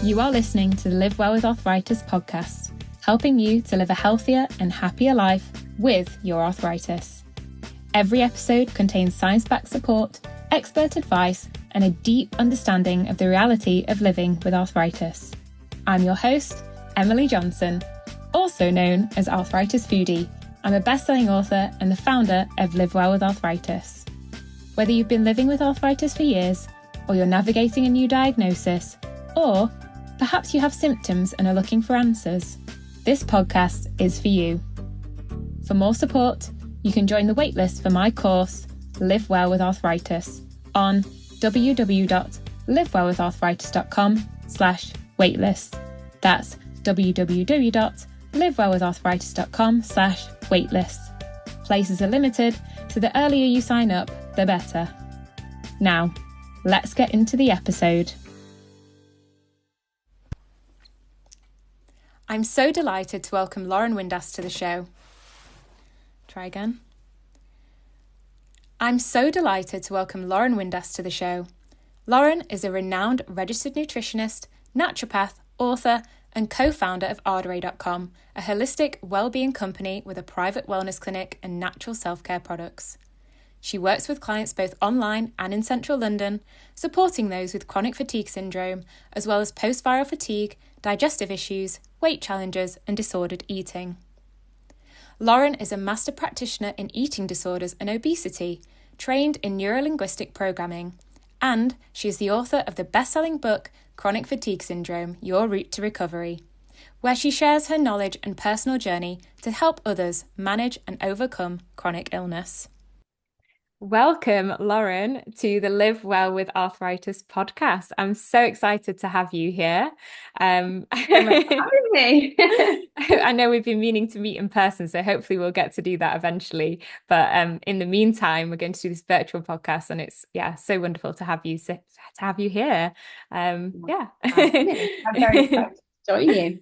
You are listening to the Live Well with Arthritis podcast, helping you to live a healthier and happier life with your arthritis. Every episode contains science-backed support, expert advice, and a deep understanding of the reality of living with arthritis. I'm your host, Emily Johnson, also known as Arthritis Foodie. I'm a best-selling author and the founder of Live Well with Arthritis. Whether you've been living with arthritis for years, or you're navigating a new diagnosis, or perhaps you have symptoms and are looking for answers, this podcast is for you. For more support, you can join the waitlist for my course, Live Well with Arthritis, on www.livewellwitharthritis.com/waitlist. That's www.livewellwitharthritis.com/waitlist. Places are limited, so the earlier you sign up, the better. Now, let's get into the episode. I'm so delighted to welcome Lauren Windas to the show. Try again. I'm so delighted to welcome Lauren Windas to the show. Lauren is a renowned registered nutritionist, naturopath, author, and co-founder of Ardere.com, a holistic well-being company with a private wellness clinic and natural self-care products. She works with clients both online and in central London, supporting those with chronic fatigue syndrome, as well as post-viral fatigue, digestive issues, weight challenges, and disordered eating. Lauren is a master practitioner in eating disorders and obesity, trained in neurolinguistic programming, and she is the author of the best-selling book, Chronic Fatigue Syndrome, Your Route to Recovery, where she shares her knowledge and personal journey to help others manage and overcome chronic illness. Welcome, Lauren, to the Live Well with Arthritis podcast. I'm so excited to have you here. I know we've been meaning to meet in person, so hopefully we'll get to do that eventually. But in the meantime, we're going to do this virtual podcast, and it's so wonderful to have you here. I'm very excited to join you.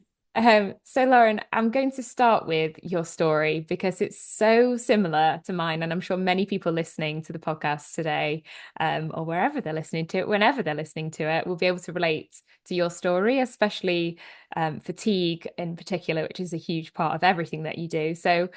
So Lauren, I'm going to start with your story because it's so similar to mine, and I'm sure many people listening to the podcast today, or wherever they're listening to it, whenever they're listening to it, will be able to relate to your story, especially fatigue in particular, which is a huge part of everything that you do. So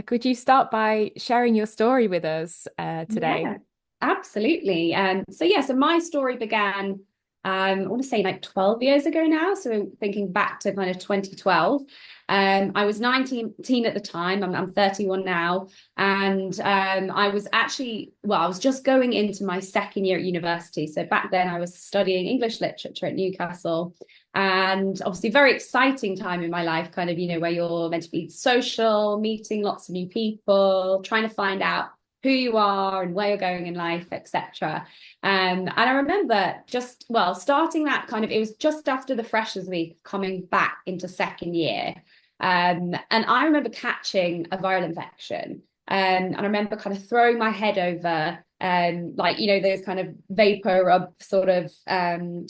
could you start by sharing your story with us today? Yeah, absolutely. So my story began I want to say like 12 years ago now. So thinking back to kind of 2012, I was 19 at the time. I'm 31 now. And I was just going into my second year at university. So back then I was studying English literature at Newcastle. And obviously very exciting time in my life, kind of, where you're meant to be social, meeting lots of new people, trying to find out who you are and where you're going in life, etc. And I remember starting that it was just after the Freshers Week, coming back into second year. And I remember catching a viral infection. And I remember kind of throwing my head over, those kind of vapor rub sort of,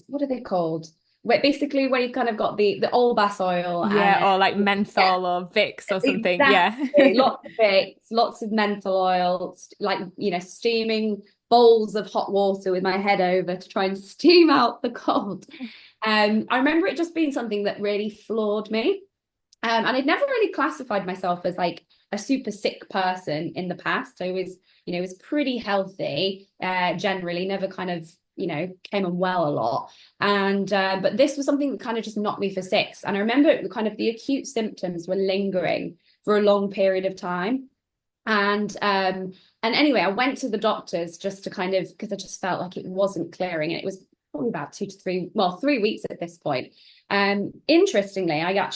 what are they called? Basically when you kind of got the Olbas oil, or like menthol or Vicks or something. Exactly. Lots of Vicks, lots of menthol oil, steaming bowls of hot water with my head over to try and steam out the cold. I remember it just being something that really floored me, and I'd never really classified myself as like a super sick person in the past. I was pretty healthy, generally, never kind of came unwell a lot. And but this was something that kind of just knocked me for six. And I remember kind of the acute symptoms were lingering for a long period of time. And anyway, I went to the doctors just to kind of, because I just felt like it wasn't clearing. And it was probably about 3 weeks at this point. Interestingly, I got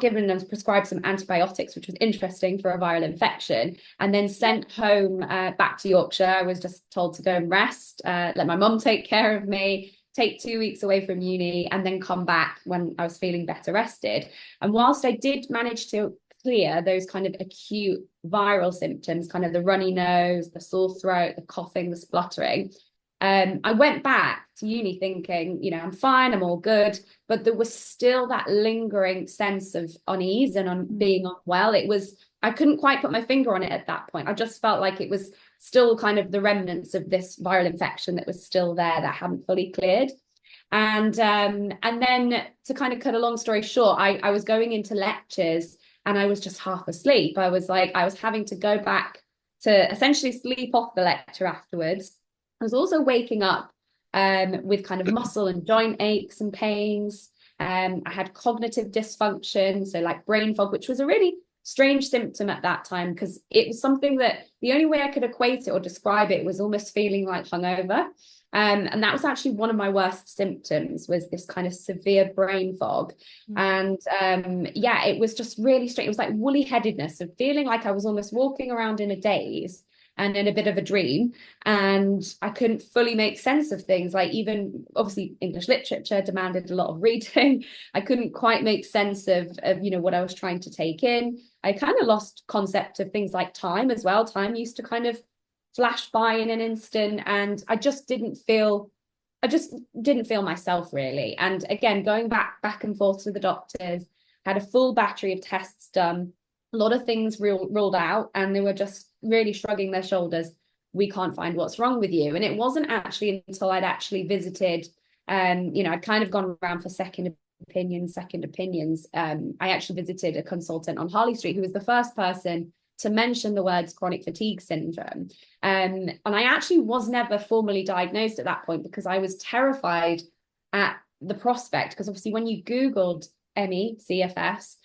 given and prescribed some antibiotics, which was interesting for a viral infection, and then sent home back to Yorkshire. I was just told to go and rest, let my mum take care of me, take 2 weeks away from uni, and then come back when I was feeling better rested. And whilst I did manage to clear those kind of acute viral symptoms, kind of the runny nose, the sore throat, the coughing, the spluttering, I went back to uni thinking, I'm fine, I'm all good. But there was still that lingering sense of unease and on being unwell. I couldn't quite put my finger on it at that point. I just felt like it was still kind of the remnants of this viral infection that was still there, that hadn't fully cleared. And then to kind of cut a long story short, I was going into lectures and I was just half asleep. I was having to go back to essentially sleep off the lecture afterwards. I was also waking up with kind of muscle and joint aches and pains. I had cognitive dysfunction, so like brain fog, which was a really strange symptom at that time because it was something that the only way I could equate it or describe it was almost feeling like hungover. And that was actually one of my worst symptoms, was this kind of severe brain fog. And yeah, it was just really strange. It was like woolly headedness of feeling like I was almost walking around in a daze and in a bit of a dream, and I couldn't fully make sense of things. Like, even obviously English literature demanded a lot of reading. I couldn't quite make sense of what I was trying to take in. I kind of lost concept of things like time as well. Time used to kind of flash by in an instant, and I just didn't feel myself really. And again, going back and forth to the doctors, had a full battery of tests done, a lot of things ruled out, and they were just really shrugging their shoulders. We can't find what's wrong with you. And it wasn't actually until I'd actually visited, I'd kind of gone around for second opinions. I actually visited a consultant on Harley Street who was the first person to mention the words chronic fatigue syndrome. And I actually was never formally diagnosed at that point because I was terrified at the prospect, because obviously when you Googled ME, CFS,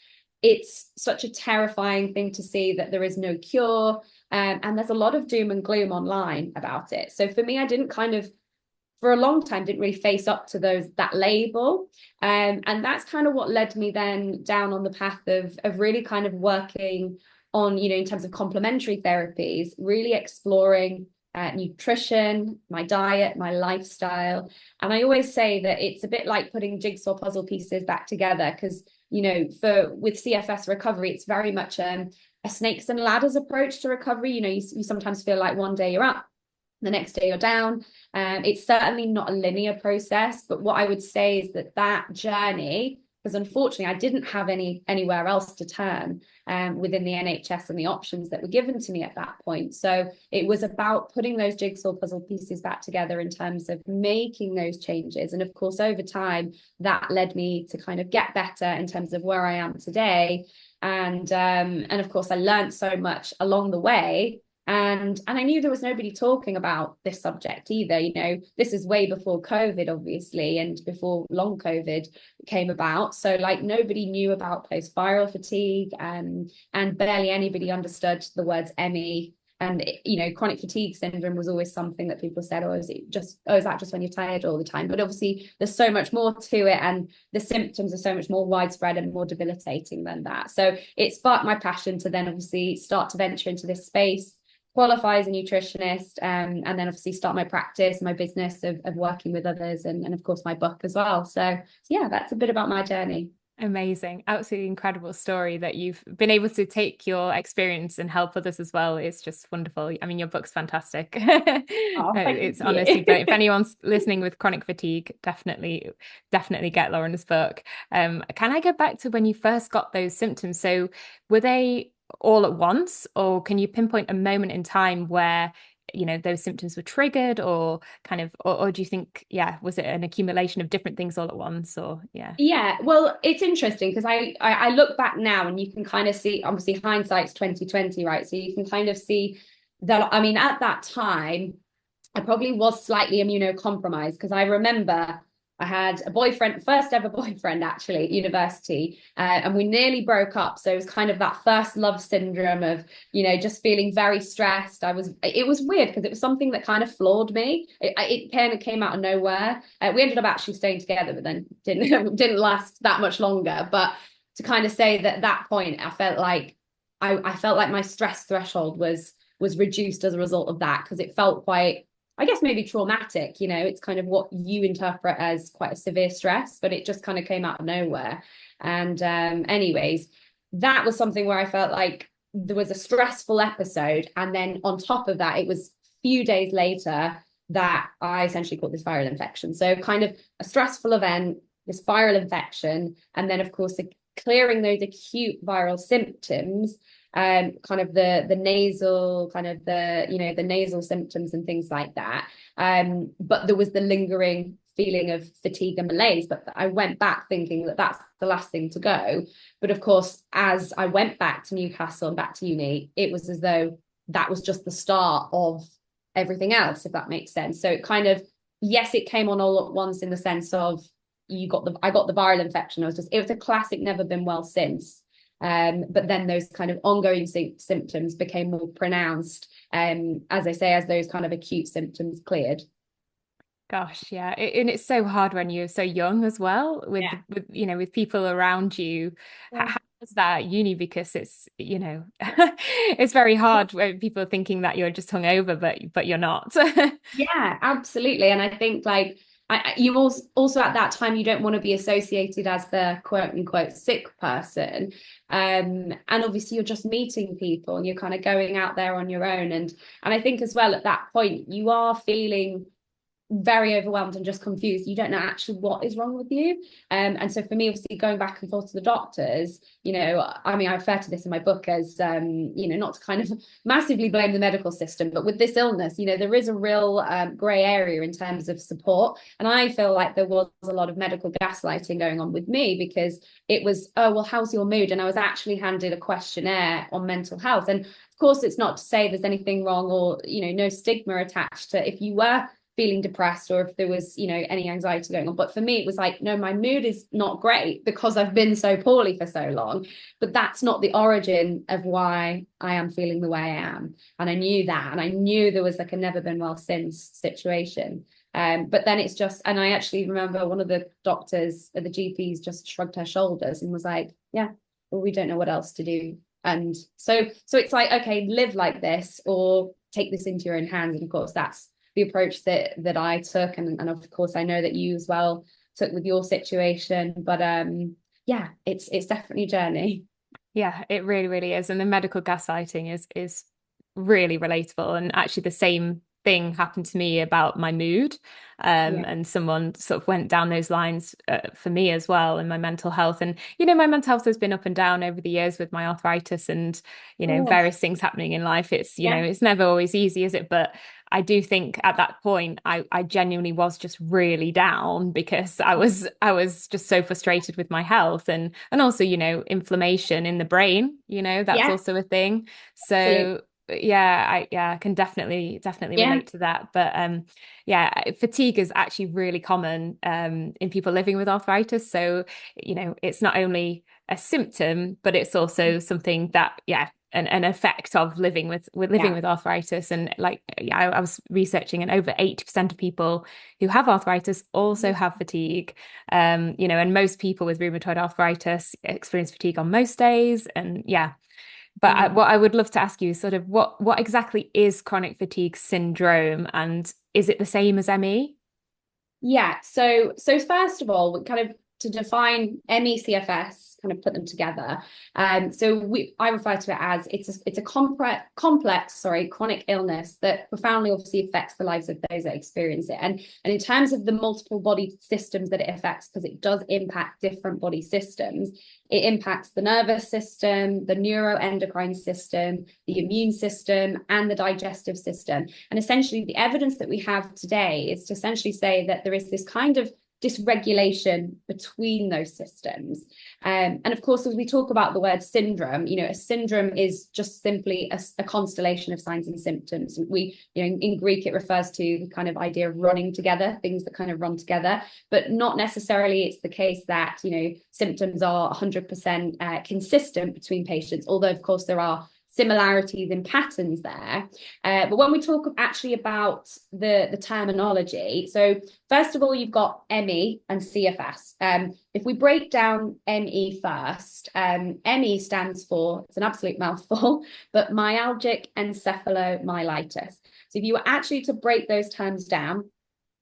it's such a terrifying thing to see that there is no cure. And there's a lot of doom and gloom online about it. So for me, I didn't for a long time, didn't really face up to that label. And that's kind of what led me then down on the path of really kind of working on, in terms of complementary therapies, really exploring nutrition, my diet, my lifestyle. And I always say that it's a bit like putting jigsaw puzzle pieces back together, because, with CFS recovery, it's very much a snakes and ladders approach to recovery. You sometimes feel like one day you're up, the next day you're down. It's certainly not a linear process, but what I would say is that journey, because unfortunately I didn't have anywhere else to turn within the NHS and the options that were given to me at that point. So it was about putting those jigsaw puzzle pieces back together in terms of making those changes. And of course, over time, that led me to kind of get better in terms of where I am today. And of course, I learned so much along the way. And I knew there was nobody talking about this subject either. This is way before COVID, obviously, and before long COVID came about. So like nobody knew about post-viral fatigue, and barely anybody understood the words ME. And chronic fatigue syndrome was always something that people said, is that just when you're tired all the time? But obviously there's so much more to it, and the symptoms are so much more widespread and more debilitating than that. So it sparked my passion to then obviously start to venture into this space, qualify as a nutritionist, and then obviously start my practice, my business of working with others, and of course my book as well. So yeah, that's a bit about my journey. Amazing. Absolutely incredible story that you've been able to take your experience and help others as well. It's just wonderful. I mean, your book's fantastic. It's honestly, but if anyone's listening with chronic fatigue, definitely get Lauren's book. Can I go back to when you first got those symptoms? So were they all at once, or can you pinpoint a moment in time where those symptoms were triggered, or do you think, was it an accumulation of different things all at once? Or well, it's interesting because I look back now and you can kind of see, obviously hindsight's 2020, right? So you can kind of see that, I mean, at that time I probably was slightly immunocompromised, because I remember I had a boyfriend, first ever boyfriend actually at university, and we nearly broke up. So it was kind of that first love syndrome of, just feeling very stressed. It was weird because it was something that kind of floored me. It kind of came out of nowhere. We ended up actually staying together, but then didn't last that much longer. But to kind of say that at that point, I felt like my stress threshold was reduced as a result of that, because it felt quite, I guess, maybe traumatic. It's kind of what you interpret as quite a severe stress, but it just kind of came out of nowhere. And anyways, that was something where I felt like there was a stressful episode. And then on top of that, it was a few days later that I essentially caught this viral infection. So kind of a stressful event, this viral infection, and then of course clearing those acute viral symptoms, kind of the nasal, kind of the nasal symptoms and things like that. But there was the lingering feeling of fatigue and malaise, but I went back thinking that that's the last thing to go. But of course, as I went back to Newcastle and back to uni, it was as though that was just the start of everything else, if that makes sense. So it kind of, yes, it came on all at once in the sense of I got the viral infection. It was a classic never been well since. But then those kind of ongoing symptoms became more pronounced, as I say, as those kind of acute symptoms cleared. Gosh, yeah. And it's so hard when you're so young as well, with with people around you. Yeah. How is that at uni? Because it's, it's very hard when people are thinking that you're just hungover, but you're not. Yeah, absolutely. And I think like you also at that time, you don't want to be associated as the quote unquote sick person. And obviously you're just meeting people and you're kind of going out there on your own. And I think as well at that point, you are feeling very overwhelmed and just confused. You don't know actually what is wrong with you. And so for me, obviously going back and forth to the doctors, I mean, I refer to this in my book as, not to kind of massively blame the medical system, but with this illness, there is a real grey area in terms of support. And I feel like there was a lot of medical gaslighting going on with me, because it was, oh, well, how's your mood? And I was actually handed a questionnaire on mental health. And of course, it's not to say there's anything wrong or, no stigma attached to if you were feeling depressed or if there was, any anxiety going on. But for me, it was like, no, my mood is not great because I've been so poorly for so long. But that's not the origin of why I am feeling the way I am. And I knew that. And I knew there was like a never been well since situation. But then it's just, and I actually remember one of the doctors, the GPs, just shrugged her shoulders and was like, yeah, well, we don't know what else to do. And so it's like, okay, live like this or take this into your own hands. And of course, that's the approach that I took, and of course I know that you as well took with your situation. But yeah, it's definitely a journey. Yeah, it really, really is. And the medical gaslighting is really relatable. And actually the same thing happened to me about my mood. And someone sort of went down those lines for me as well, and my mental health. And, my mental health has been up and down over the years with my arthritis and, various things happening in life. It's, it's never always easy, is it? But I do think at that point, I genuinely was just really down because I was just so frustrated with my health and also, inflammation in the brain, that's also a thing. So Absolutely. I can definitely relate to that. But fatigue is actually really common in people living with arthritis. So, it's not only a symptom, but it's also something that, an effect of living with arthritis. And I was researching, and over 80% of people who have arthritis also have fatigue. And most people with rheumatoid arthritis experience fatigue on most days. And but what I would love to ask you is sort of what exactly is chronic fatigue syndrome, and is it the same as ME? Yeah. So first of all, we kind of to define ME/CFS, kind of put them together. I refer to it as it's a complex chronic illness that profoundly obviously affects the lives of those that experience it. And in terms of the multiple body systems that it affects, because it does impact different body systems, it impacts the nervous system, the neuroendocrine system, the immune system, and the digestive system. And essentially, the evidence that we have today is to essentially say that there is this kind of dysregulation between those systems. And of course, as we talk about the word syndrome, a syndrome is just simply a constellation of signs and symptoms. We, in Greek, it refers to the kind of idea of running together, things that kind of run together, but not necessarily it's the case that, symptoms are 100% consistent between patients, although of course there are similarities in patterns there. But when we talk actually about the terminology, so first of all, you've got ME and CFS. If we break down ME first, ME stands for, it's an absolute mouthful, but myalgic encephalomyelitis. So if you were actually to break those terms down,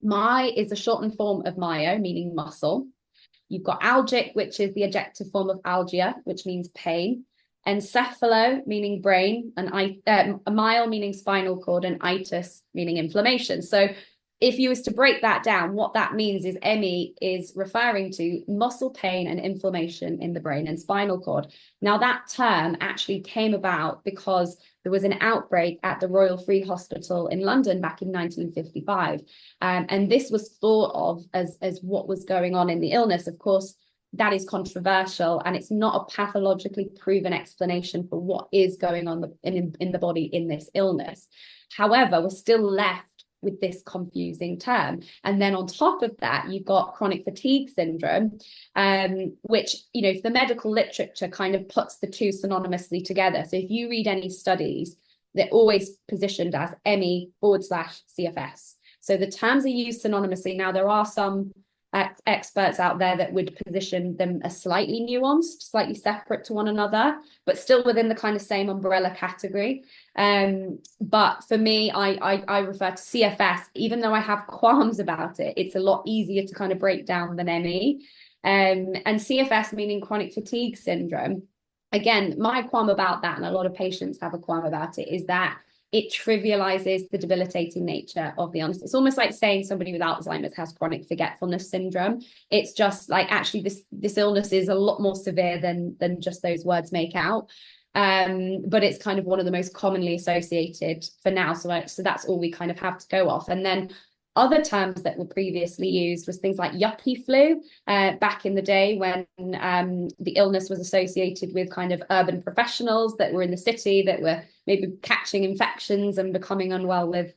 my is a shortened form of myo, meaning muscle. You've got algic, which is the adjective form of algia, which means pain. Encephalo, meaning brain, and myel, meaning spinal cord, and itis, meaning inflammation. So if you was to break that down, what that means is ME is referring to muscle pain and inflammation in the brain and spinal cord. Now, that term actually came about because there was an outbreak at the Royal Free Hospital in London back in 1955. And this was thought of as what was going on in the illness. Of course, that is controversial, and it's not a pathologically proven explanation for what is going on in the body in this illness. However, we're still left with this confusing term. And then on top of that, you've got chronic fatigue syndrome, which, the medical literature kind of puts the two synonymously together. So if you read any studies, they're always positioned as ME/CFS. So the terms are used synonymously. Now, there are some experts out there that would position them as slightly nuanced, slightly separate to one another, but still within the kind of same umbrella category. But for me, I refer to CFS, even though I have qualms about it. It's a lot easier to kind of break down than ME. And CFS meaning chronic fatigue syndrome. Again, my qualm about that, and a lot of patients have a qualm about it, is that it trivializes the debilitating nature of the illness. It's almost like saying somebody with Alzheimer's has chronic forgetfulness syndrome. It's just like, actually, this illness is a lot more severe than just those words make out. But it's kind of one of the most commonly associated for now. So that's all we kind of have to go off. And then other terms that were previously used was things like yuppie flu, back in the day when the illness was associated with kind of urban professionals that were in the city that were maybe catching infections and becoming unwell with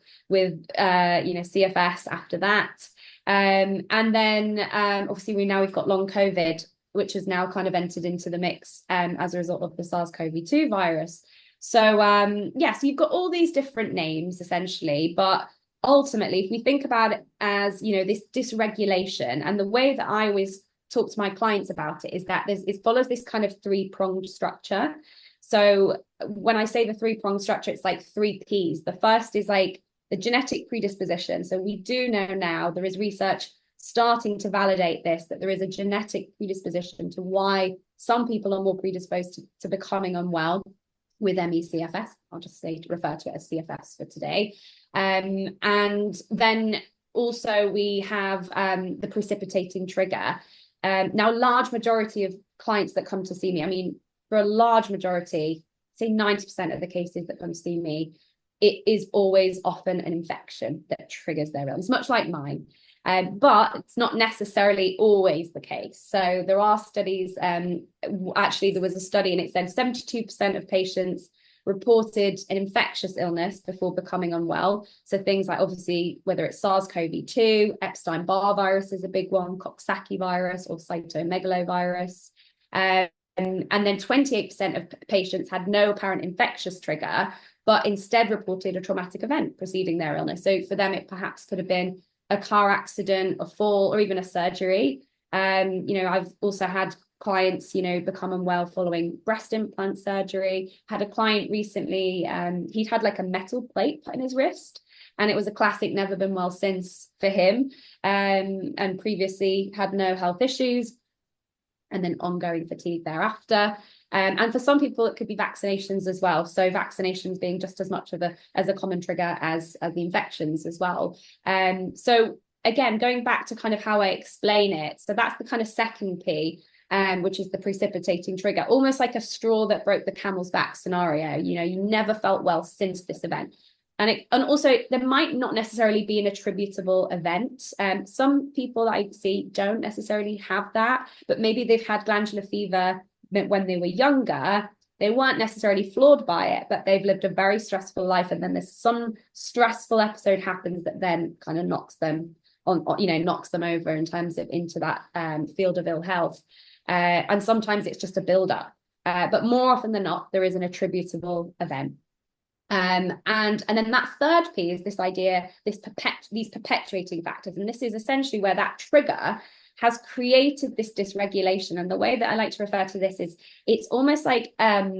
CFS after that. And then obviously we've got long COVID, which has now kind of entered into the mix as a result of the SARS-CoV-2 virus. So so you've got all these different names essentially, but ultimately, if we think about it as, this dysregulation, and the way that I always talk to my clients about it is that it follows this kind of three-pronged structure. So when I say the three-pronged structure, it's like 3 Ps. The first is like the genetic predisposition. So we do know now, there is research starting to validate this, that there is a genetic predisposition to why some people are more predisposed to becoming unwell with ME/CFS. I'll just refer to it as CFS for today. And then also we have the precipitating trigger. Now, large majority of clients that come to see me, I mean, for a large majority, say 90% of the cases that come to see me, it is always often an infection that triggers their illness, much like mine. But it's not necessarily always the case. So there are studies, actually there was a study and it said 72% of patients reported an infectious illness before becoming unwell. So things like, obviously, whether it's SARS-CoV-2, Epstein-Barr virus is a big one, Coxsackie virus or cytomegalovirus. And then 28% of patients had no apparent infectious trigger, but instead reported a traumatic event preceding their illness. So for them, it perhaps could have been a car accident, a fall, or even a surgery. I've also had clients, become unwell following breast implant surgery. Had a client recently, he'd had like a metal plate put in his wrist, and it was a classic never been well since for him, and previously had no health issues, and then ongoing fatigue thereafter. And for some people, it could be vaccinations as well. So vaccinations being just as much of a common trigger as the infections as well. So again, going back to kind of how I explain it. So that's the kind of second P, which is the precipitating trigger, almost like a straw that broke the camel's back scenario. You never felt well since this event. And also there might not necessarily be an attributable event. Some people that I see don't necessarily have that, but maybe they've had glandular fever when they were younger. They weren't necessarily flawed by it, but they've lived a very stressful life. And then there's some stressful episode happens that then kind of knocks them over in terms of into that field of ill health. And sometimes it's just a build-up. But more often than not, there is an attributable event. And then that third P is this idea, these perpetuating factors. And this is essentially where that trigger has created this dysregulation. And the way that I like to refer to this is it's almost like a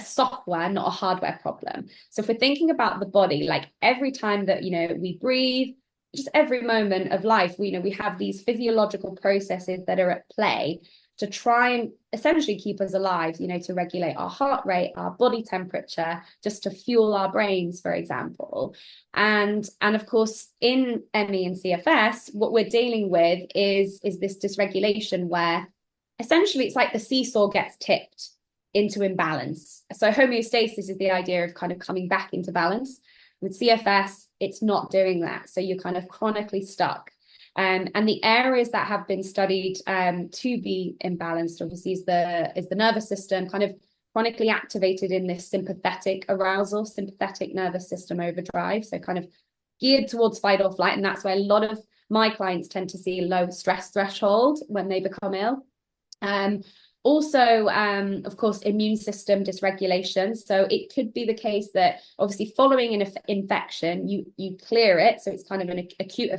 software, not a hardware problem. So if we're thinking about the body, like every time that, we breathe, just every moment of life, we have these physiological processes that are at play. to try and essentially keep us alive, you know, to regulate our heart rate, our body temperature, just to fuel our brains, for example. And of course, in ME and CFS, what we're dealing with is this dysregulation where essentially it's like the seesaw gets tipped into imbalance. So homeostasis is the idea of kind of coming back into balance. With CFS, it's not doing that. So you're kind of chronically stuck. And the areas that have been studied to be imbalanced, obviously, is the nervous system, kind of chronically activated in this sympathetic arousal, sympathetic nervous system overdrive. So kind of geared towards fight or flight. And that's where a lot of my clients tend to see a low stress threshold when they become ill. Also, of course, immune system dysregulation. So it could be the case that obviously following an infection, you clear it. So it's kind of an acute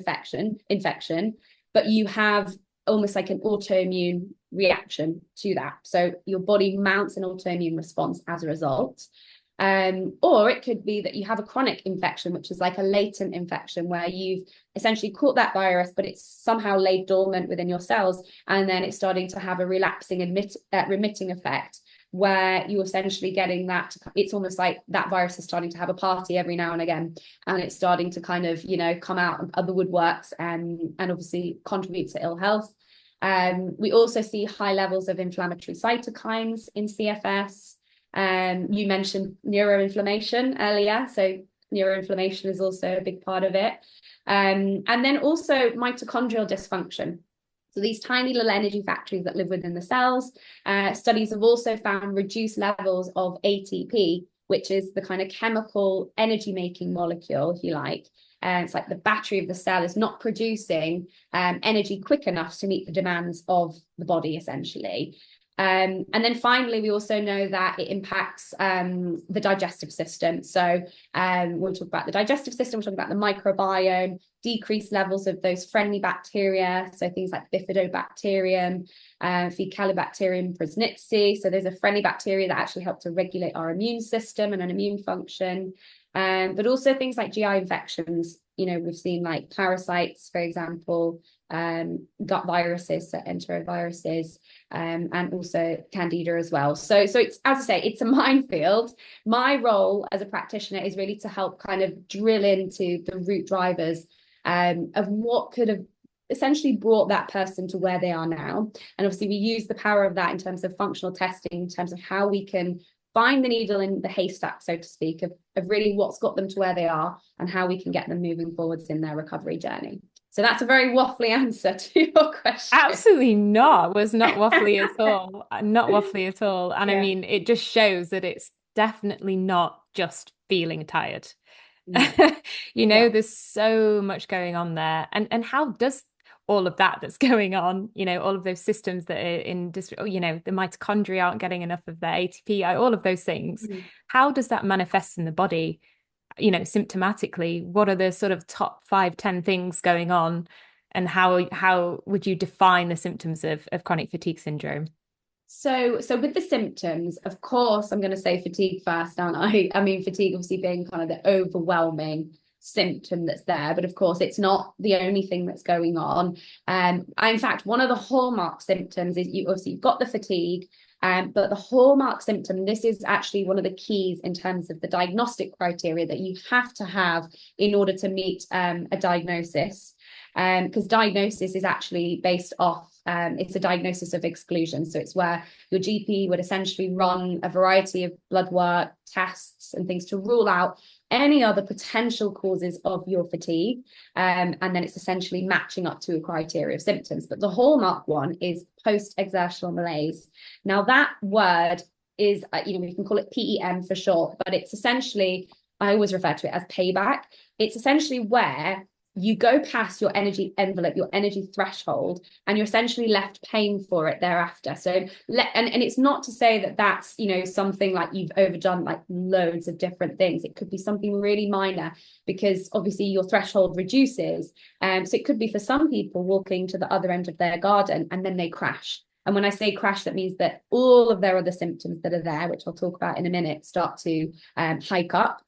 infection, but you have almost like an autoimmune reaction to that. So your body mounts an autoimmune response as a result. Or it could be that you have a chronic infection, which is like a latent infection where you've essentially caught that virus, but it's somehow laid dormant within your cells. And then it's starting to have a relapsing remitting effect where you're essentially getting that. It's almost like that virus is starting to have a party every now and again. And it's starting to kind of, you know, come out of the woodworks and obviously contribute to ill health. We also see high levels of inflammatory cytokines in CFS. You mentioned neuroinflammation earlier, so neuroinflammation is also a big part of it. And then also mitochondrial dysfunction. So these tiny little energy factories that live within the cells, studies have also found reduced levels of ATP, which is the kind of chemical energy making molecule, if you like. It's like the battery of the cell is not producing energy quick enough to meet the demands of the body, essentially. And then finally, we also know that it impacts the digestive system. So we'll talk about the digestive system, we'll talk about the microbiome, decreased levels of those friendly bacteria. So things like Bifidobacterium, Faecalibacterium prausnitzii. So there's a friendly bacteria that actually help to regulate our immune system and an immune function. But also things like GI infections. You know, we've seen like parasites, for example, gut viruses, so enteroviruses, and also candida as well. So it's, as I say, it's a minefield. My role as a practitioner is really to help kind of drill into the root drivers of what could have essentially brought that person to where they are now. And obviously we use the power of that in terms of functional testing, in terms of how we can find the needle in the haystack, so to speak, of really what's got them to where they are and how we can get them moving forwards in their recovery journey. So that's a very waffly answer to your question. Absolutely not. It was not waffly at all. Not waffly at all. And I mean, it just shows that it's definitely not just feeling tired. You know, there's so much going on there. And how does all of that's going on, you know, all of those systems that are in, you know, the mitochondria aren't getting enough of their ATP, all of those things. How does that manifest in the body, you know, symptomatically? What are the sort of top 5-10 things going on? And how would you define the symptoms of chronic fatigue syndrome? So with the symptoms, of course, I'm going to say fatigue first, aren't I? I mean, fatigue obviously being kind of the overwhelming symptom that's there, but of course it's not the only thing that's going on. In fact, one of the hallmark symptoms is you've got the fatigue, but the hallmark symptom, this is actually one of the keys in terms of the diagnostic criteria that you have to have in order to meet a diagnosis. Because diagnosis is actually based off, it's a diagnosis of exclusion. So it's where your GP would essentially run a variety of blood work, tests and things to rule out any other potential causes of your fatigue. And then it's essentially matching up to a criteria of symptoms. But the hallmark one is post-exertional malaise. Now that word is, we can call it PEM for short, but it's essentially, I always refer to it as payback. It's essentially where you go past your energy envelope, your energy threshold, and you're essentially left paying for it thereafter. So, and it's not to say that that's, something like you've overdone like loads of different things. It could be something really minor because obviously your threshold reduces. So it could be for some people walking to the other end of their garden and then they crash. And when I say crash, that means that all of their other symptoms that are there, which I'll talk about in a minute, start to hike up.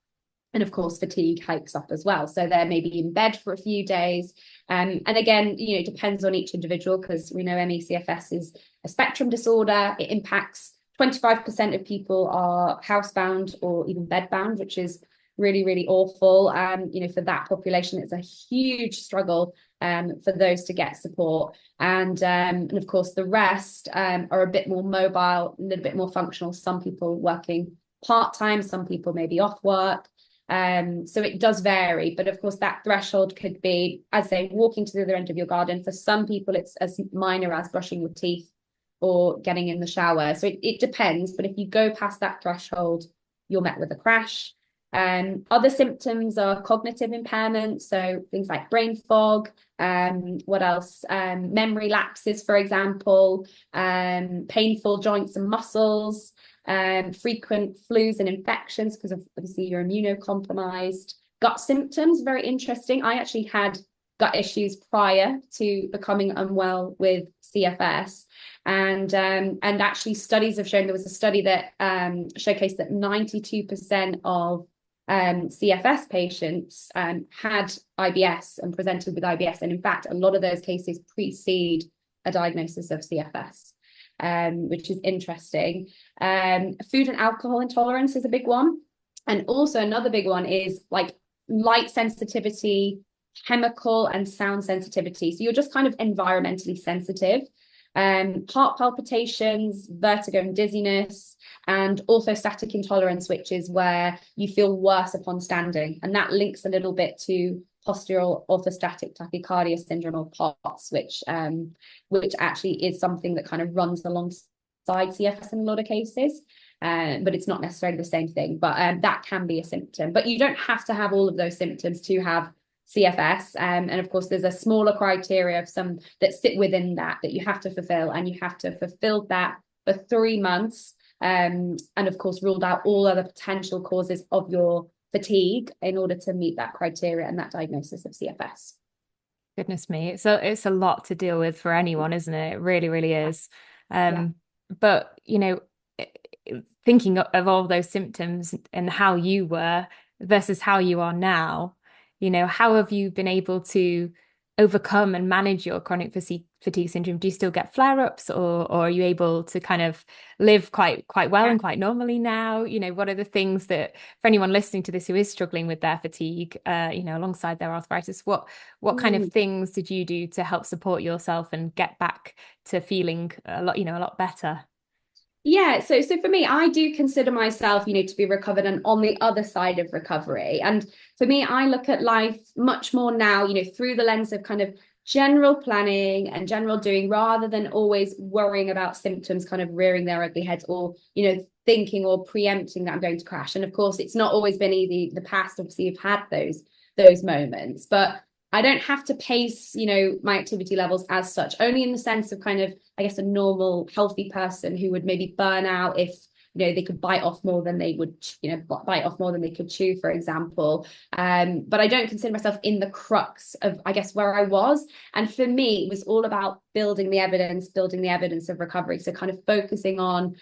And of course, fatigue hikes up as well. So they're maybe in bed for a few days. And again, it depends on each individual because we know ME/CFS is a spectrum disorder. It impacts 25% of people are housebound or even bedbound, which is really, really awful. You know, for that population, it's a huge struggle for those to get support. And of course, the rest are a bit more mobile, a little bit more functional. Some people working part-time, some people maybe off work. So it does vary, but of course that threshold could be, I'd say, walking to the other end of your garden. For some people, it's as minor as brushing your teeth or getting in the shower. So it depends, but if you go past that threshold, you're met with a crash. Other symptoms are cognitive impairment, so things like brain fog, what else? Memory lapses, for example, painful joints and muscles, frequent flus and infections because of obviously you're immunocompromised. Gut symptoms, very interesting. I actually had gut issues prior to becoming unwell with CFS. And actually studies have shown, there was a study that showcased that 92% of CFS patients had IBS and presented with IBS. And in fact, a lot of those cases precede a diagnosis of CFS, which is interesting. Food and alcohol intolerance is a big one. And also another big one is like light sensitivity, chemical and sound sensitivity. So you're just kind of environmentally sensitive. Heart palpitations, vertigo and dizziness, and orthostatic intolerance, which is where you feel worse upon standing. And that links a little bit to postural orthostatic tachycardia syndrome, or POTS, which actually is something that kind of runs alongside CFS in a lot of cases. But it's not necessarily the same thing, but that can be a symptom. But you don't have to have all of those symptoms to have CFS. And of course, there's a smaller criteria of some that sit within that you have to fulfill, and you have to fulfill that for 3 months. And of course, ruled out all other potential causes of your fatigue in order to meet that criteria and that diagnosis of CFS. Goodness me. So it's a lot to deal with for anyone, isn't it? It really, really is. But, you know, thinking of all those symptoms and how you were versus how you are now, you know, how have you been able to overcome and manage your chronic fatigue syndrome? Do you still get flare-ups, or are you able to kind of live quite well and quite normally now? You know, what are the things that, for anyone listening to this who is struggling with their fatigue, you know, alongside their arthritis, what kind of things did you do to help support yourself and get back to feeling a lot better? Yeah, so for me, I do consider myself, you know, to be recovered and on the other side of recovery. And for me, I look at life much more now, you know, through the lens of kind of general planning and general doing, rather than always worrying about symptoms kind of rearing their ugly heads, or, you know, thinking or preempting that I'm going to crash. And of course, it's not always been easy. The past, obviously, you've had those moments, but I don't have to pace, you know, my activity levels as such, only in the sense of kind of, I guess, a normal, healthy person who would maybe burn out if, you know, they could bite off more than they would, you know, bite off more than they could chew, for example. But I don't consider myself in the crux of, I guess, where I was. And for me, it was all about building the evidence of recovery. So kind of focusing on,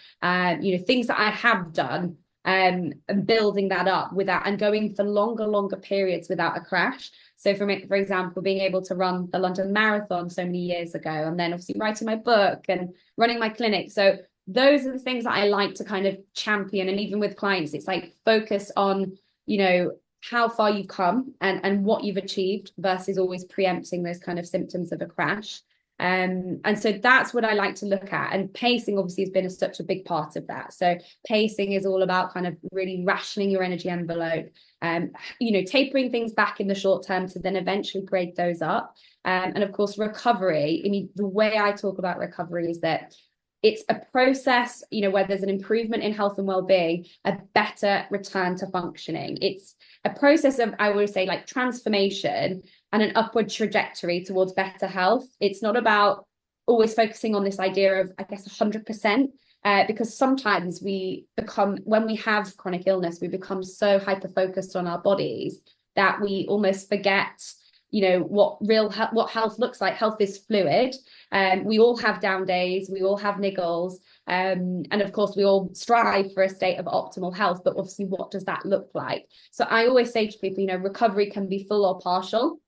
you know, things that I have done, and building that up without, and going for longer periods without a crash. So for example, being able to run the London Marathon so many years ago, and then obviously writing my book and running my clinic. So those are the things that I like to kind of champion. And even with clients, it's like focus on, you know, how far you've come and what you've achieved versus always preempting those kind of symptoms of a crash. And so that's what I like to look at. And pacing obviously has been such a big part of that. So pacing is all about kind of really rationing your energy envelope, you know, tapering things back in the short term to then eventually grade those up. And of course, recovery, I mean, the way I talk about recovery is that it's a process, you know, where there's an improvement in health and well-being, a better return to functioning. It's a process of, I would say, like transformation and an upward trajectory towards better health. It's not about always focusing on this idea of, I guess, 100%, because sometimes we become, when we have chronic illness, we become so hyper-focused on our bodies that we almost forget, you know, what health looks like. Health is fluid. We all have down days, we all have niggles, and of course we all strive for a state of optimal health, but obviously what does that look like? So I always say to people, you know, recovery can be full or partial.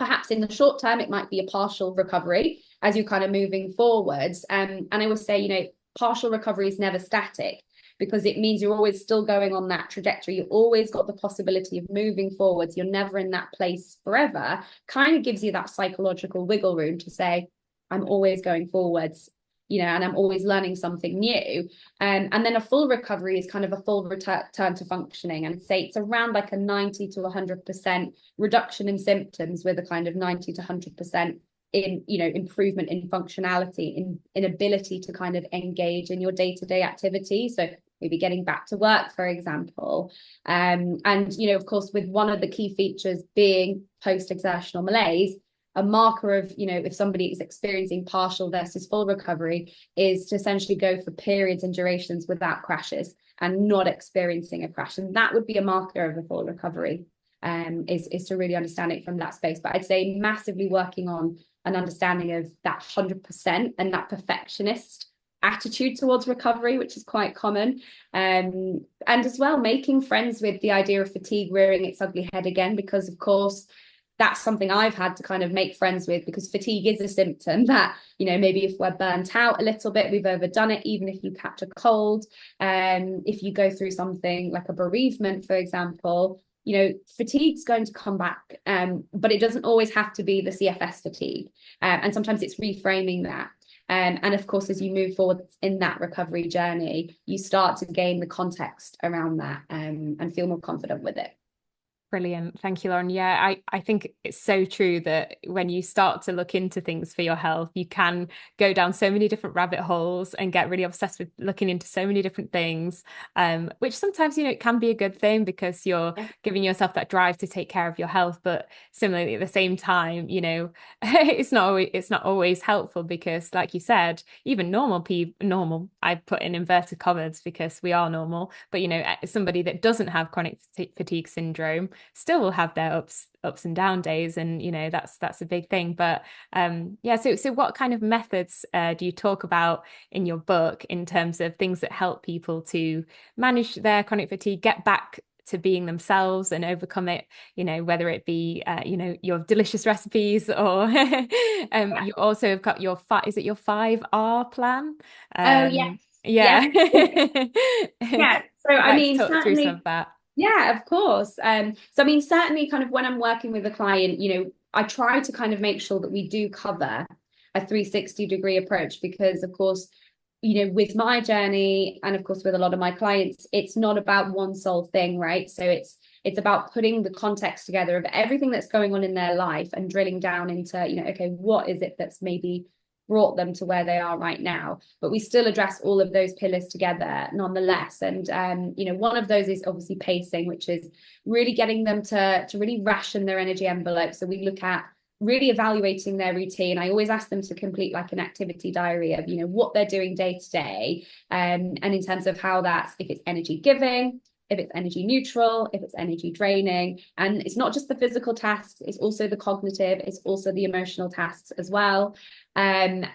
perhaps in the short term, it might be a partial recovery as you're kind of moving forwards. And I would say, you know, partial recovery is never static, because it means you're always still going on that trajectory. You've always got the possibility of moving forwards. You're never in that place forever. Kind of gives you that psychological wiggle room to say, I'm always going forwards, you know, and I'm always learning something new. And then a full recovery is kind of a full return to functioning. And say it's around like a 90 to 100% reduction in symptoms, with a kind of 90 to 100% in, you know, improvement in functionality, in ability to kind of engage in your day-to-day activity. So maybe getting back to work, for example. And, you know, of course, with one of the key features being post-exertional malaise, a marker of, you know, if somebody is experiencing partial versus full recovery is to essentially go for periods and durations without crashes and not experiencing a crash. And that would be a marker of a full recovery, is to really understand it from that space. But I'd say massively working on an understanding of that 100% and that perfectionist attitude towards recovery, which is quite common. And as well, making friends with the idea of fatigue rearing its ugly head again, because of course, that's something I've had to kind of make friends with, because fatigue is a symptom that, you know, maybe if we're burnt out a little bit, we've overdone it, even if you catch a cold, if you go through something like a bereavement, for example, you know, fatigue's going to come back, but it doesn't always have to be the CFS fatigue. And sometimes it's reframing that. And of course, as you move forward in that recovery journey, you start to gain the context around that, and feel more confident with it. Brilliant. Thank you, Lauren. Yeah, I think it's so true that when you start to look into things for your health, you can go down so many different rabbit holes and get really obsessed with looking into so many different things, which sometimes, you know, it can be a good thing because you're giving yourself that drive to take care of your health. But similarly, at the same time, you know, it's not always helpful because, like you said, even normal people, I put in inverted commas because we are normal, but, you know, somebody that doesn't have chronic fatigue syndrome still will have their ups and down days, and you know that's a big thing. But yeah, so what kind of methods do you talk about in your book in terms of things that help people to manage their chronic fatigue, get back to being themselves and overcome it, you know, whether it be you know, your delicious recipes or you also have got your is it your 5R plan? Oh yes. Yeah. Yeah, so I Let's mean, talk through some certainly. of that. Yeah, of course. So I mean, certainly kind of when I'm working with a client, you know, I try to kind of make sure that we do cover a 360-degree approach, because of course, you know, with my journey and of course with a lot of my clients, it's not about one sole thing, right? So it's about putting the context together of everything that's going on in their life and drilling down into, you know, okay, what is it that's maybe brought them to where they are right now, but we still address all of those pillars together nonetheless. And you know, one of those is obviously pacing, which is really getting them to really ration their energy envelope. So we look at really evaluating their routine. I always ask them to complete like an activity diary of, you know, what they're doing day to day, and in terms of how that's, if it's energy giving, if it's energy neutral, if it's energy draining. And it's not just the physical tasks, it's also the cognitive, it's also the emotional tasks as well. And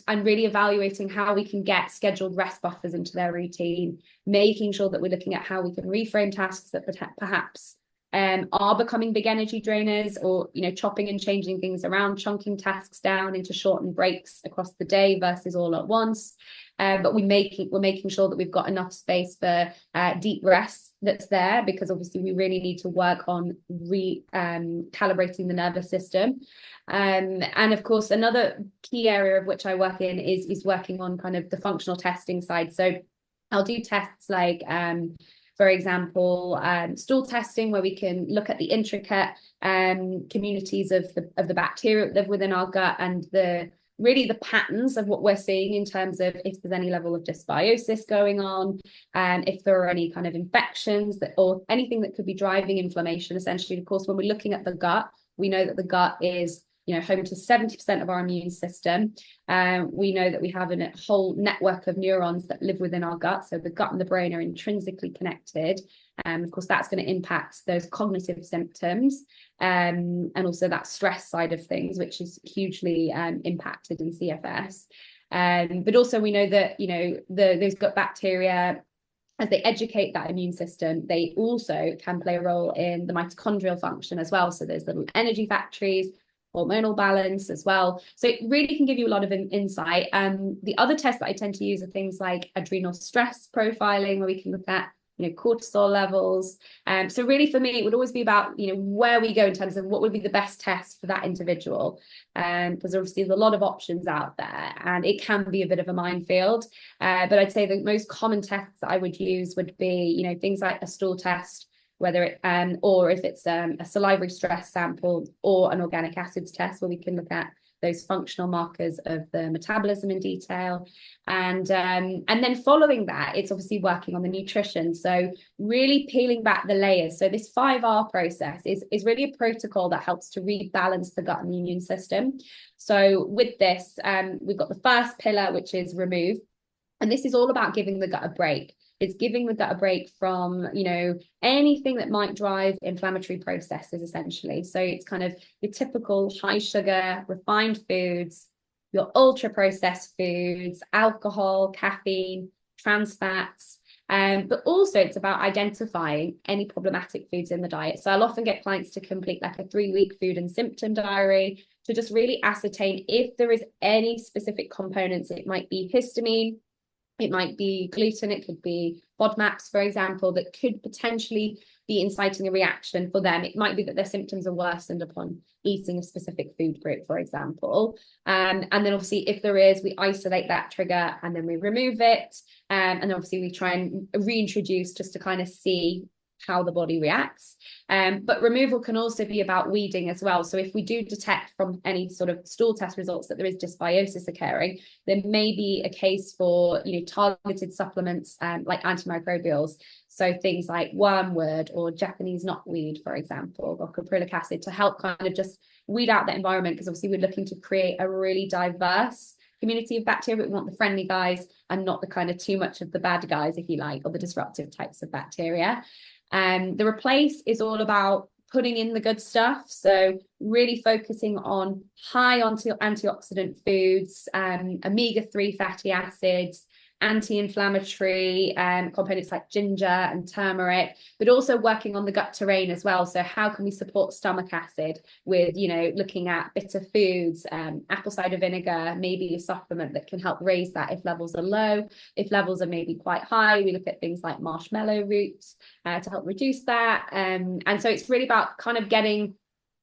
really evaluating how we can get scheduled rest buffers into their routine, making sure that we're looking at how we can reframe tasks that perhaps are becoming big energy drainers, or, you know, chopping and changing things around, chunking tasks down into shortened breaks across the day versus all at once. But we're making sure that we've got enough space for deep rest that's there, because obviously we really need to work on calibrating the nervous system. And of course, another key area of which I work in is working on kind of the functional testing side. So I'll do tests like, for example, stool testing, where we can look at the intricate communities of the bacteria that live within our gut, and the patterns of what we're seeing in terms of if there's any level of dysbiosis going on, and if there are any kind of infections or anything that could be driving inflammation. Essentially, of course, when we're looking at the gut, we know that the gut is, you know, home to 70% of our immune system. We know that we have a whole network of neurons that live within our gut. So the gut and the brain are intrinsically connected. Of course, that's going to impact those cognitive symptoms, and also that stress side of things, which is hugely impacted in CFS. But also we know that, you know, those gut bacteria, as they educate that immune system, they also can play a role in the mitochondrial function as well. So there's little energy factories hormonal balance as well. So it really can give you a lot of insight. The other tests that I tend to use are things like adrenal stress profiling, where we can look at cortisol levels. So really for me, it would always be about, where we go in terms of what would be the best test for that individual. Because obviously there's a lot of options out there and it can be a bit of a minefield. But I'd say the most common tests that I would use would be, things like a stool test, whether it, or if it's a salivary stress sample or an organic acids test, where we can look at those functional markers of the metabolism in detail. And then following that, it's obviously working on the nutrition. So really peeling back the layers. So this 5R process is really a protocol that helps to rebalance the gut and the immune system. So with this, we've got the first pillar, which is remove. And this is all about giving the gut a break. It's giving the gut a break from, anything that might drive inflammatory processes, essentially. So it's kind of your typical high sugar, refined foods, your ultra processed foods, alcohol, caffeine, trans fats. But also it's about identifying any problematic foods in the diet. So I'll often get clients to complete like a 3-week food and symptom diary to just really ascertain if there is any specific components. It might be histamine, it might be gluten, it could be FODMAPs, for example, that could potentially be inciting a reaction for them. It might be that their symptoms are worsened upon eating a specific food group, for example. And then obviously if there is, we isolate that trigger and then we remove it. And then obviously we try and reintroduce just to kind of see how the body reacts. But removal can also be about weeding as well. So if we do detect from any sort of stool test results that there is dysbiosis occurring, there may be a case for targeted supplements like antimicrobials. So things like wormwood or Japanese knotweed, for example, or caprylic acid, to help kind of just weed out that environment, because obviously we're looking to create a really diverse community of bacteria, but we want the friendly guys and not the kind of too much of the bad guys, if you like, or the disruptive types of bacteria. The replace is all about putting in the good stuff. So really focusing on high antioxidant foods, omega-3 fatty acids, anti-inflammatory components like ginger and turmeric, but also working on the gut terrain as well. So how can we support stomach acid with, looking at bitter foods, apple cider vinegar, maybe a supplement that can help raise that if levels are low. If levels are maybe quite high, we look at things like marshmallow roots to help reduce that. And so it's really about kind of getting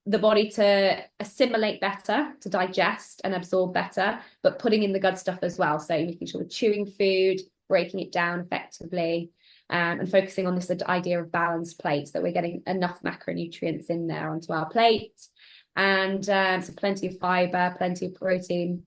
the body to assimilate better, to digest and absorb better, but putting in the good stuff as well. So making sure we're chewing food, breaking it down effectively, and focusing on this idea of balanced plates, that we're getting enough macronutrients in there onto our plate. And so plenty of fiber, plenty of protein.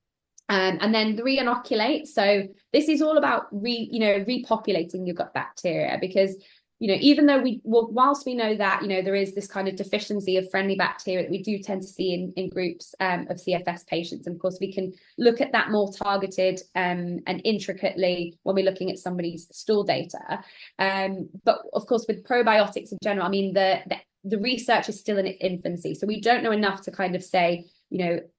And then the re-inoculate. So this is all about repopulating your gut bacteria, because even though whilst we know that, there is this kind of deficiency of friendly bacteria that we do tend to see in groups of CFS patients. And of course, we can look at that more targeted and intricately when we're looking at somebody's stool data. But of course, with probiotics in general, I mean, the research is still in its infancy. So we don't know enough to kind of say,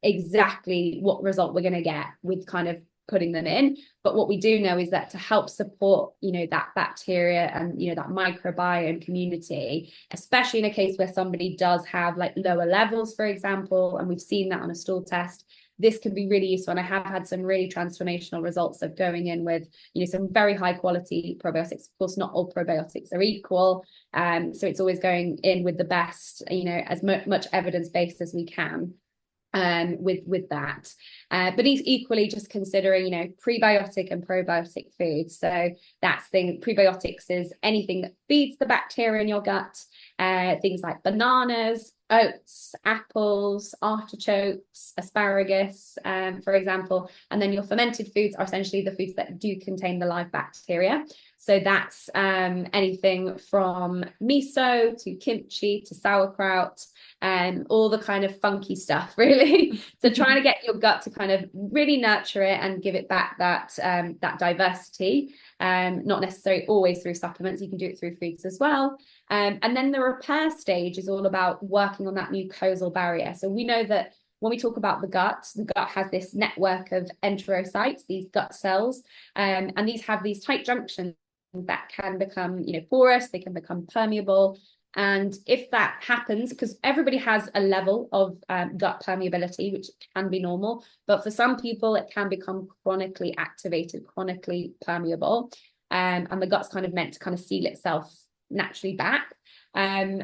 exactly what result we're going to get with kind of putting them in. But what we do know is that to help support that bacteria and that microbiome community, especially in a case where somebody does have like lower levels, for example, and we've seen that on a stool test, this can be really useful. And I have had some really transformational results of going in with some very high quality probiotics. Of course, not all probiotics are equal, so it's always going in with the best, as much evidence-based as we can with that. But he's equally just considering, prebiotic and probiotic foods. So that's prebiotics is anything that feeds the bacteria in your gut, things like bananas, oats, apples, artichokes, asparagus, for example. And then your fermented foods are essentially the foods that do contain the live bacteria. So that's anything from miso to kimchi to sauerkraut, and all the kind of funky stuff, really. So trying to get your gut to kind of really nurture it and give it back that diversity, not necessarily always through supplements. You can do it through foods as well. And then the repair stage is all about working on that mucosal barrier. So we know that when we talk about the gut has this network of enterocytes, these gut cells, and these have these tight junctions that can become porous, they can become permeable. And if that happens, because everybody has a level of gut permeability, which can be normal, but for some people, it can become chronically activated, chronically permeable. And the gut's kind of meant to kind of seal itself naturally back.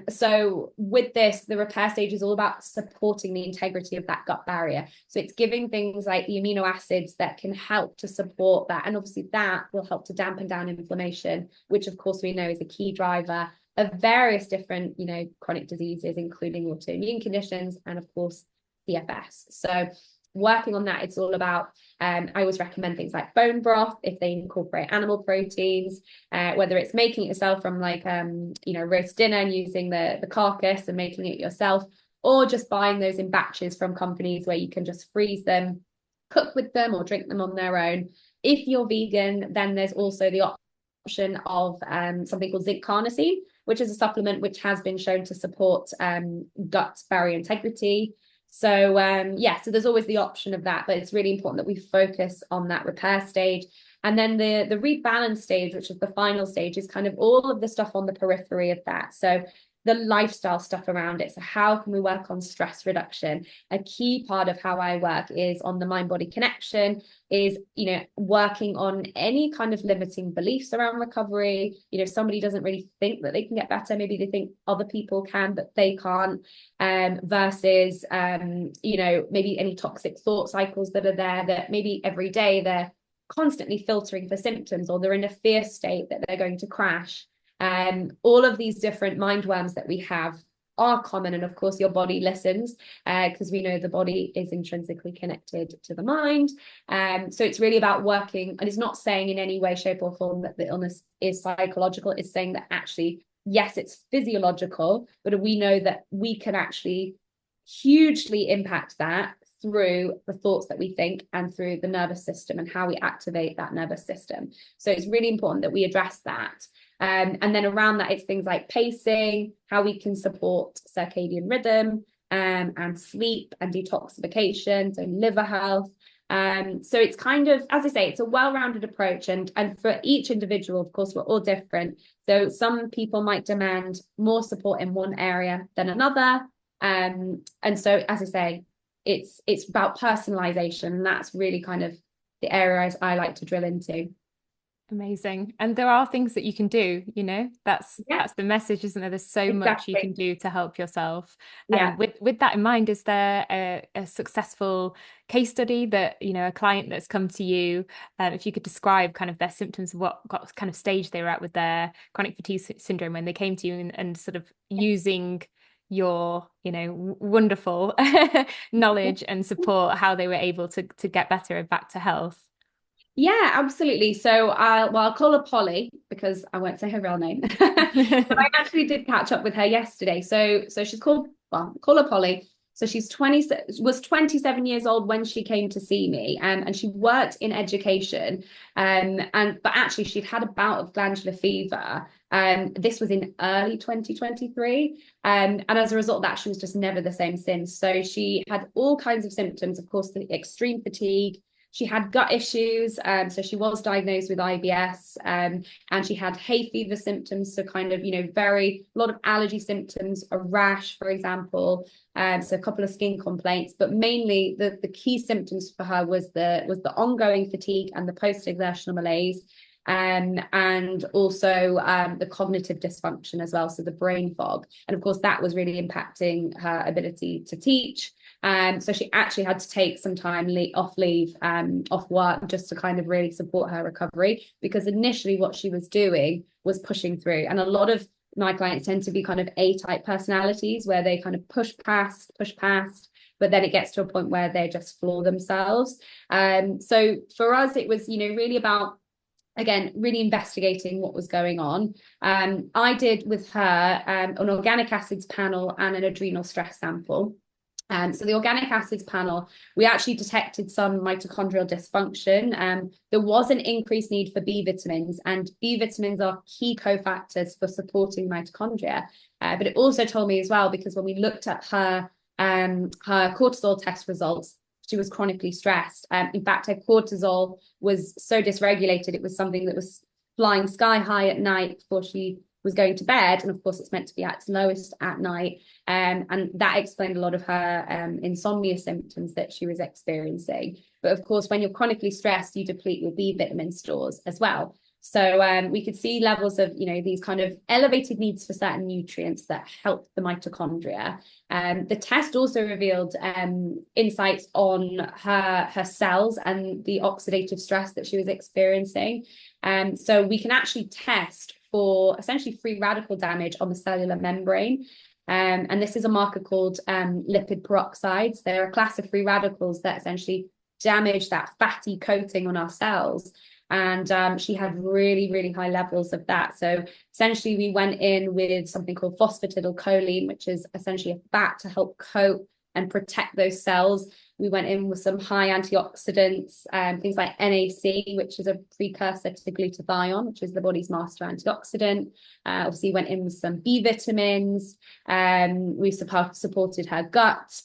So with this, the repair stage is all about supporting the integrity of that gut barrier. So it's giving things like the amino acids that can help to support that. And obviously that will help to dampen down inflammation, which of course we know is a key driver of various different, chronic diseases, including autoimmune conditions and of course CFS. So working on that, it's all about, I always recommend things like bone broth if they incorporate animal proteins, whether it's making it yourself from like, roast dinner and using the carcass and making it yourself, or just buying those in batches from companies where you can just freeze them, cook with them or drink them on their own. If you're vegan, then there's also the option of something called zinc carnosine, which is a supplement which has been shown to support gut barrier integrity. So so there's always the option of that, but it's really important that we focus on that repair stage. And then the rebalance stage, which is the final stage, is kind of all of the stuff on the periphery of that. So the lifestyle stuff around it. So how can we work on stress reduction? A key part of how I work is on the mind-body connection, is, working on any kind of limiting beliefs around recovery. Somebody doesn't really think that they can get better. Maybe they think other people can, but they can't, versus, maybe any toxic thought cycles that are there, that maybe every day they're constantly filtering for symptoms, or they're in a fear state that they're going to crash. All of these different mind worms that we have are common, and of course your body listens, because we know the body is intrinsically connected to the mind. So it's really about working, and it's not saying in any way, shape or form that the illness is psychological. It's saying that actually, yes, it's physiological, but we know that we can actually hugely impact that through the thoughts that we think and through the nervous system and how we activate that nervous system. So it's really important that we address that. And then around that, it's things like pacing, how we can support circadian rhythm, and sleep and detoxification, so liver health. So it's kind of, as I say, it's a well-rounded approach, and for each individual, of course, we're all different. So some people might demand more support in one area than another. And so, as I say, it's about personalization, and that's really kind of the areas I like to drill into. Amazing. And there are things that you can do, that's the message, isn't there? There's so much you can do to help yourself. With that in mind, is there a successful case study that, a client that's come to you, if you could describe kind of their symptoms, what kind of stage they were at with their chronic fatigue syndrome when they came to you, and sort of using your, wonderful knowledge and support, how they were able to get better and back to health? Yeah, absolutely. So I'll call her Polly because I won't say her real name. But I actually did catch up with her yesterday. So she's call her Polly. So she's was 27 years old when she came to see me, and she worked in education. But actually she'd had a bout of glandular fever. This was in early 2023. And as a result of that, she was just never the same since. So she had all kinds of symptoms, of course, the extreme fatigue. She had gut issues, so she was diagnosed with IBS, and she had hay fever symptoms, so kind of, a lot of allergy symptoms, a rash, for example, so a couple of skin complaints, but mainly the key symptoms for her was the ongoing fatigue and the post-exertional malaise, and also the cognitive dysfunction as well, so the brain fog. And of course, that was really impacting her ability to teach. So she actually had to take some time off work, just to kind of really support her recovery, because initially what she was doing was pushing through. And a lot of my clients tend to be kind of A-type personalities, where they kind of push past, but then it gets to a point where they just floor themselves. So for us, it was, really about, again, really investigating what was going on. I did with her an organic acids panel and an adrenal stress sample. So the organic acids panel, we actually detected some mitochondrial dysfunction. There was an increased need for B vitamins, and B vitamins are key cofactors for supporting mitochondria. But it also told me as well, because when we looked at her cortisol test results, she was chronically stressed. In fact, her cortisol was so dysregulated, it was something that was flying sky high at night before she was going to bed. And of course, it's meant to be at its lowest at night. And that explained a lot of her insomnia symptoms that she was experiencing. But of course, when you're chronically stressed, you deplete your B vitamin stores as well. So we could see levels of, these kind of elevated needs for certain nutrients that help the mitochondria. The test also revealed insights on her cells and the oxidative stress that she was experiencing. So we can actually test for essentially free radical damage on the cellular membrane. And this is a marker called lipid peroxides. They're a class of free radicals that essentially damage that fatty coating on our cells. And she had really, really high levels of that. So essentially, we went in with something called phosphatidylcholine, which is essentially a fat to help coat and protect those cells. We went in with some high antioxidants, things like NAC, which is a precursor to glutathione, which is the body's master antioxidant. Obviously, went in with some B vitamins. We supported her gut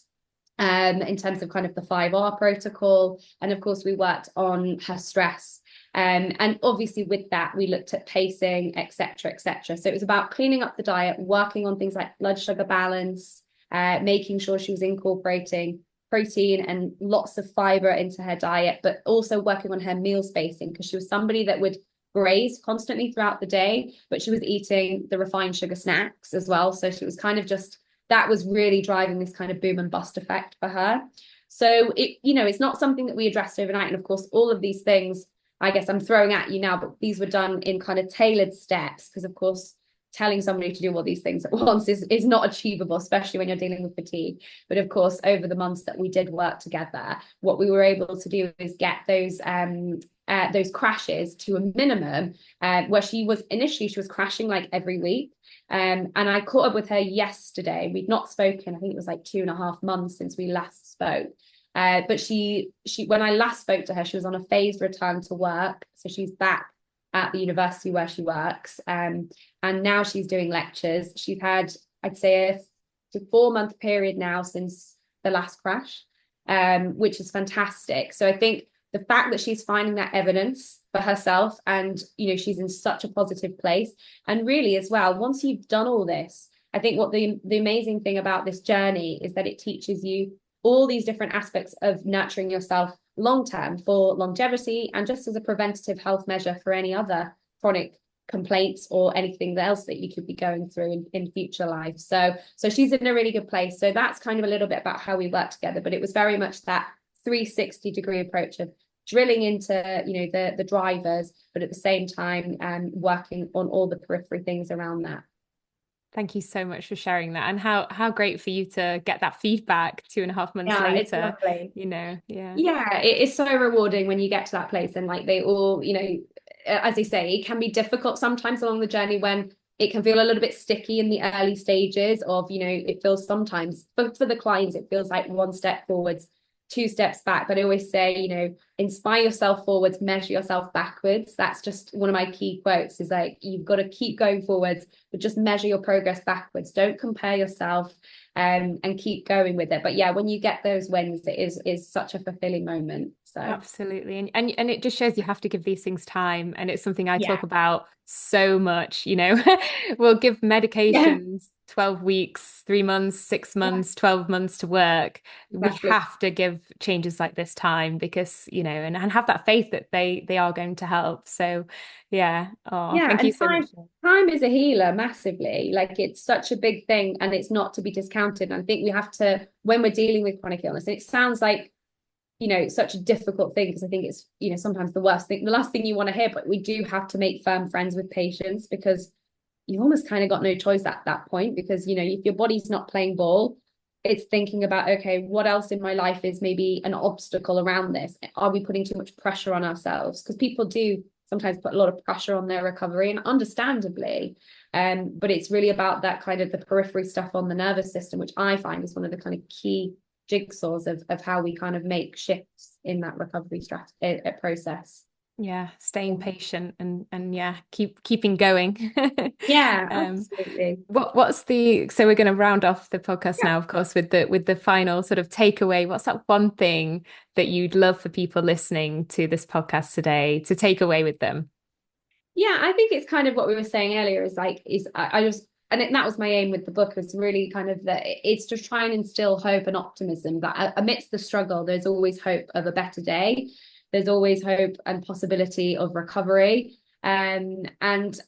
in terms of kind of the 5R protocol. And of course, we worked on her stress. And obviously with that, we looked at pacing, et cetera, et cetera. So it was about cleaning up the diet, working on things like blood sugar balance, making sure she was incorporating protein and lots of fiber into her diet, but also working on her meal spacing, because she was somebody that would graze constantly throughout the day, but she was eating the refined sugar snacks as well. So she was kind of just, that was really driving this kind of boom and bust effect for her. So it's not something that we addressed overnight. And of course, all of these things, I guess I'm throwing at you now, but these were done in kind of tailored steps, because of course, telling somebody to do all these things at once is not achievable, especially when you're dealing with fatigue. But of course, over the months that we did work together, what we were able to do is get those crashes to a minimum, where she was crashing like every week. And I caught up with her yesterday. We'd not spoken, I think it was like 2.5 months since we last spoke. But she when I last spoke to her, she was on a phased return to work. So she's back at the university where she works. And now she's doing lectures. She's had, I'd say, a 4-month period now since the last crash, which is fantastic. So I think the fact that she's finding that evidence for herself, and she's in such a positive place. And really as well, once you've done all this, I think what the amazing thing about this journey is that it teaches you all these different aspects of nurturing yourself long term for longevity, and just as a preventative health measure for any other chronic complaints or anything else that you could be going through in future life. So she's in a really good place. So that's kind of a little bit about how we work together, but it was very much that 360-degree approach of drilling into the drivers, but at the same time working on all the periphery things around that. Thank you so much for sharing that, and how great for you to get that feedback 2.5 months later. It's lovely. Yeah, it is so rewarding when you get to that place, and like they all, as they say, it can be difficult sometimes along the journey when it can feel a little bit sticky in the early stages of, it feels sometimes for the clients, it feels like 1 step forwards, 2 steps back. But I always say, inspire yourself forwards, measure yourself backwards. That's just one of my key quotes, is like, you've got to keep going forwards, but just measure your progress backwards. Don't compare yourself, and keep going with it. But yeah, when you get those wins, it is such a fulfilling moment. So absolutely. And it just shows you have to give these things time. And it's something I talk about so much. We'll give medications 12 weeks, 3 months, 6 months, 12 months to work. Exactly. We have to give changes like this time, because and have that faith that they are going to help. So thank you so much. Time is a healer massively. Like, it's such a big thing, and it's not to be discounted. And I think we have to, when we're dealing with chronic illness, and it sounds like such a difficult thing, because I think it's sometimes the last thing you want to hear, but we do have to make firm friends with patients, because you've almost kind of got no choice at that point. Because if your body's not playing ball, it's thinking about, okay, what else in my life is maybe an obstacle around this? Are we putting too much pressure on ourselves? Because people do sometimes put a lot of pressure on their recovery, and understandably, but it's really about that kind of the periphery stuff on the nervous system, which I find is one of the kind of key jigsaws of how we kind of make shifts in that recovery process. Staying patient and keeping going. Absolutely. So we're going to round off the podcast now, of course, with the final sort of takeaway. What's that one thing that you'd love for people listening to this podcast today to take away with them? Yeah, I think it's kind of what we were saying earlier is like, I just, that was my aim with the book, was really kind of that it's to try and instill hope and optimism that amidst the struggle, there's always hope of a better day. There's always hope and possibility of recovery. And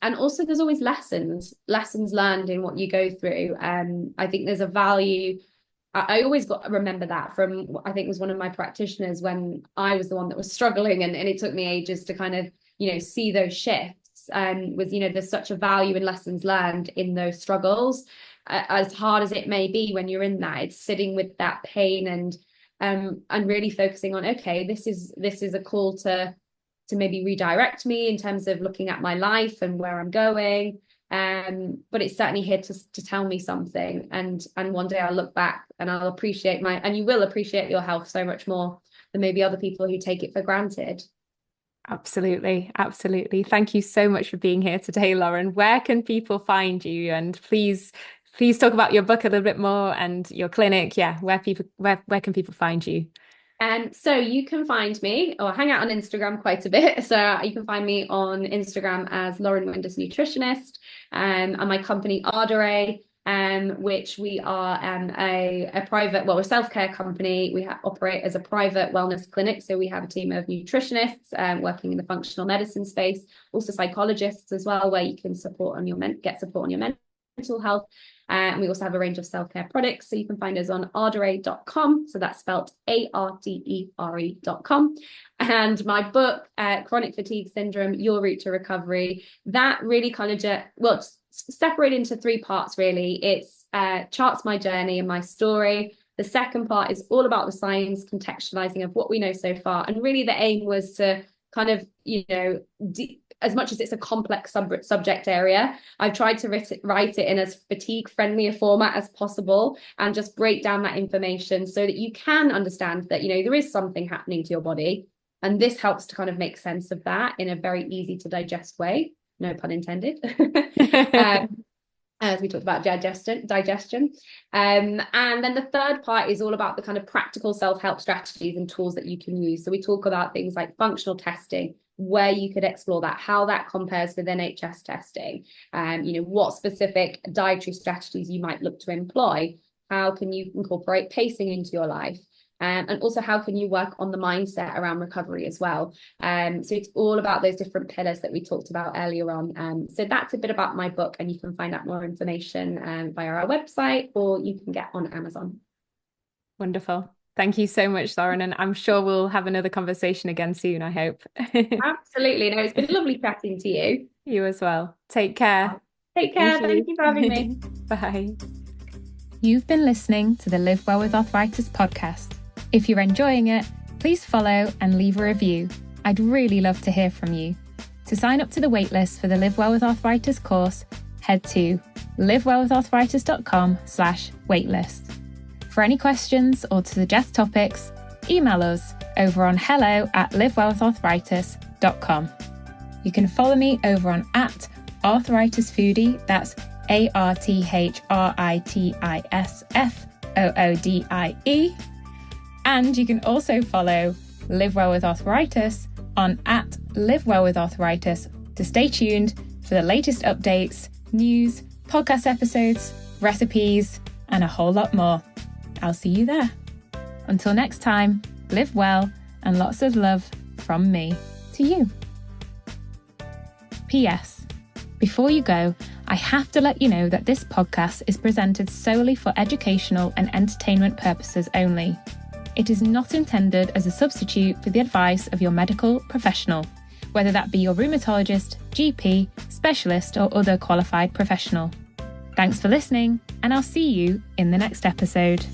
also there's always lessons learned in what you go through. I think there's a value. I always got to remember that from, I think it was one of my practitioners when I was the one that was struggling, and it took me ages to kind of, see those shifts, was, there's such a value in lessons learned in those struggles, as hard as it may be when you're in that. It's sitting with that pain and really focusing on, okay, this is a call to maybe redirect me in terms of looking at my life and where I'm going. But it's certainly here to tell me something, and one day I'll look back and I'll appreciate and you will appreciate your health so much more than maybe other people who take it for granted. Absolutely. Thank you so much for being here today, Lauren. Where can people find you? And please talk about your book a little bit more and your clinic. Yeah, where can people find you? So you can find me, or hang out on Instagram quite a bit. So you can find me on Instagram as Lauren Windas Nutritionist, and my company Ardere, which we are a private, a self-care company. We operate as a private wellness clinic. So we have a team of nutritionists working in the functional medicine space, also psychologists as well, where you can get support on your mental health. And we also have a range of self-care products. So you can find us on ardere.com. So that's spelled ARDERE.com. And my book, Chronic Fatigue Syndrome, Your Route to Recovery, that really kind of, it's separated into three parts, really. It's charts my journey and my story. The second part is all about the science, contextualizing of what we know so far. And really the aim was to kind of, as much as it's a complex subject area, I've tried to write it in as fatigue-friendly a format as possible, and just break down that information so that you can understand that, there is something happening to your body. And this helps to kind of make sense of that in a very easy to digest way. No pun intended. As we talked about digestion. And then the third part is all about the kind of practical self-help strategies and tools that you can use. So we talk about things like functional testing, where you could explore that, how that compares with NHS testing, what specific dietary strategies you might look to employ, how can you incorporate pacing into your life, and also how can you work on the mindset around recovery as well. So it's all about those different pillars that we talked about earlier on. So that's a bit about my book, and you can find out more information via our website, or you can get on Amazon. Wonderful. Thank you so much, Lauren. And I'm sure we'll have another conversation again soon, I hope. Absolutely. No, it's been lovely chatting to you. You as well. Take care. Take care. Thank you for having me. Bye. You've been listening to the Live Well with Arthritis podcast. If you're enjoying it, please follow and leave a review. I'd really love to hear from you. To sign up to the waitlist for the Live Well with Arthritis course, head to livewellwitharthritis.com/waitlist. For any questions or to suggest topics, email us over on hello@livewellwitharthritis.com. You can follow me over on @arthritisfoodie, that's ARTHRITISFOODIE. And you can also follow Live Well with Arthritis on @livewellwitharthritis to stay tuned for the latest updates, news, podcast episodes, recipes, and a whole lot more. I'll see you there. Until next time, live well and lots of love from me to you. P.S. Before you go, I have to let you know that this podcast is presented solely for educational and entertainment purposes only. It is not intended as a substitute for the advice of your medical professional, whether that be your rheumatologist, GP, specialist, or other qualified professional. Thanks for listening, and I'll see you in the next episode.